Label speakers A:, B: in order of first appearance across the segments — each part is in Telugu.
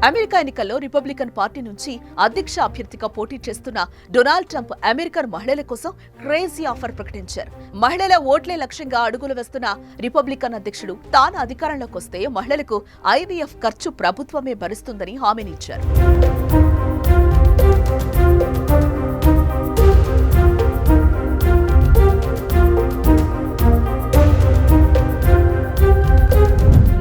A: అమెరికా ఎన్నికల్లో రిపబ్లికన్ పార్టీ నుంచి అధ్యక్ష అభ్యర్థిగా పోటీ చేస్తున్న డొనాల్డ్ ట్రంప్ అమెరికన్ మహిళల కోసం క్రేజీ ఆఫర్ ప్రకటించారు. మహిళల ఓట్లే లక్ష్యంగా అడుగులు వేస్తున్న రిపబ్లికన్ అధ్యక్షుడు తాను అధికారంలోకి వస్తే మహిళలకు ఐవీఎఫ్ ఖర్చు ప్రభుత్వమే భరిస్తుందని హామీనిచ్చారు.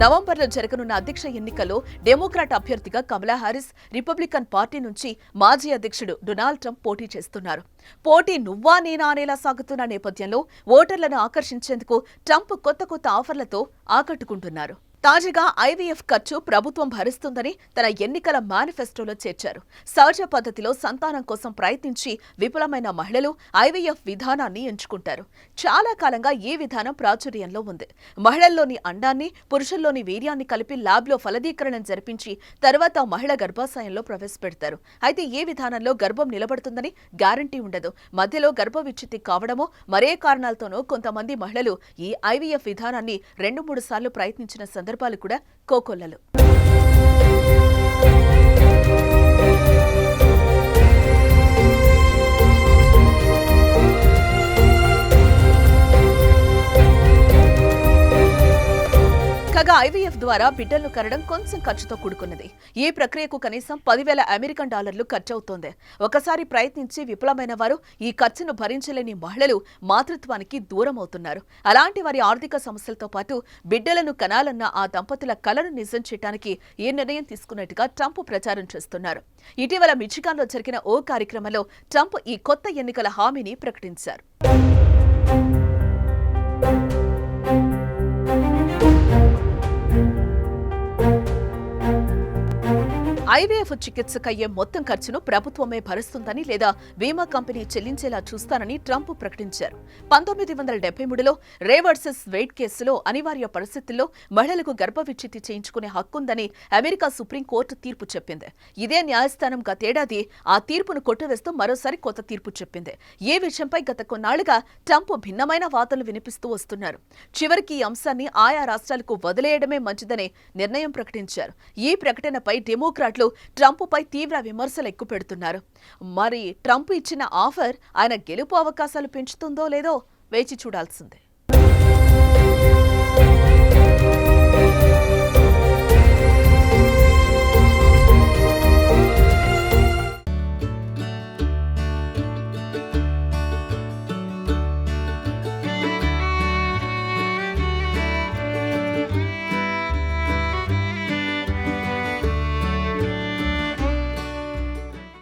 A: నవంబర్లో జరగనున్న అధ్యక్ష ఎన్నికల్లో డెమోక్రాట్ అభ్యర్థిగా కమలా హారిస్, రిపబ్లికన్ పార్టీ నుంచి మాజీ అధ్యక్షుడు డొనాల్డ్ ట్రంప్ పోటీ చేస్తున్నారు. పోటీ నువ్వా నేనా అనేలా సాగుతున్న నేపథ్యంలో ఓటర్లను ఆకర్షించేందుకు ట్రంప్ కొత్త ఆఫర్లతో ఆకట్టుకుంటున్నారు. తాజాగా ఐవీఎఫ్ ఖర్చు ప్రభుత్వం భరిస్తుందని తన ఎన్నికల మేనిఫెస్టోలో చేర్చారు. సహజ పద్ధతిలో సంతానం కోసం ప్రయత్నించి విఫలమైన మహిళలు ఐవీఎఫ్ విధానాన్ని ఎంచుకుంటారు. చాలా కాలంగా ఈ విధానం ప్రాచుర్యంలో ఉంది. మహిళల్లోని అండాన్ని, పురుషుల్లోని వీర్యాన్ని కలిపి ల్యాబ్లో ఫలదీకరణం జరిపించి తర్వాత మహిళ గర్భాశయంలో ప్రవేశపెడతారు. అయితే ఈ విధానంలో గర్భం నిలబడుతుందని గ్యారంటీ ఉండదు. మధ్యలో గర్భ విచ్ఛిత్తి కావడమో మరే కారణాలతోనో కొంతమంది మహిళలు ఈ ఐవీఎఫ్ విధానాన్ని 2-3 సార్లు ప్రయత్నించిన సందర్భాలు కూడా కోకొల్లలు. కాగా ఐవీఎఫ్ ద్వారా బిడ్డలను కనడం కొంచెం ఖర్చుతో కూడుకున్నది. ఈ ప్రక్రియకు కనీసం 10,000 అమెరికన్ డాలర్లు ఖర్చవుతోంది. ఒకసారి ప్రయత్నించి విఫలమైన వారు ఈ ఖర్చును భరించలేని మహిళలు మాతృత్వానికి దూరం అవుతున్నారు. అలాంటి వారి ఆర్థిక సమస్యలతో పాటు బిడ్డలను కనాలన్న ఆ దంపతుల కలను నిజం చేయడానికి ఈ నిర్ణయం తీసుకున్నట్టుగా ట్రంప్ ప్రచారం చేస్తున్నారు. ఇటీవల మిచిగాన్లో జరిగిన ఓ కార్యక్రమంలో ట్రంప్ ఈ కొత్త ఎన్నికల హామీని ప్రకటించారు. ఐవీఎఫ్ చికిత్సకయ్యే మొత్తం ఖర్చును ప్రభుత్వమే భరిస్తుందని లేదా బీమా కంపెనీ చెల్లించేలా చూస్తానని ట్రంప్ ప్రకటించారు. 1973లో రే వర్సెస్ వెయిడ్ కేసులో అనివార్య పరిస్థితుల్లో మహిళలకు గర్భ విచ్ఛిత్తి చేయించుకునే హక్కుందని అమెరికా సుప్రీంకోర్టు తీర్పు చెప్పింది. ఇదే న్యాయస్థానం గతేడాది ఆ తీర్పును కొట్టివేస్తూ మరోసారి కొత్త తీర్పు చెప్పింది. ఈ విషయంపై గత కొన్నాళ్లుగా ట్రంప్ భిన్నమైన వాదనలు వినిపిస్తూ వస్తున్నారు. చివరికి ఈ అంశాన్ని ఆయా రాష్ట్రాలకు వదిలేయడమే మంచిదనే నిర్ణయం ప్రకటించారు. ఈ ప్రకటనపై డెమోక్రాట్లు ట్రంప్ పై తీవ్ర విమర్శలు ఎక్కుపెడుతున్నారు. మరి ట్రంప్ ఇచ్చిన ఆఫర్ ఆయన గెలుపు అవకాశాలు పెంచుతుందో లేదో వేచి చూడాల్సిందే.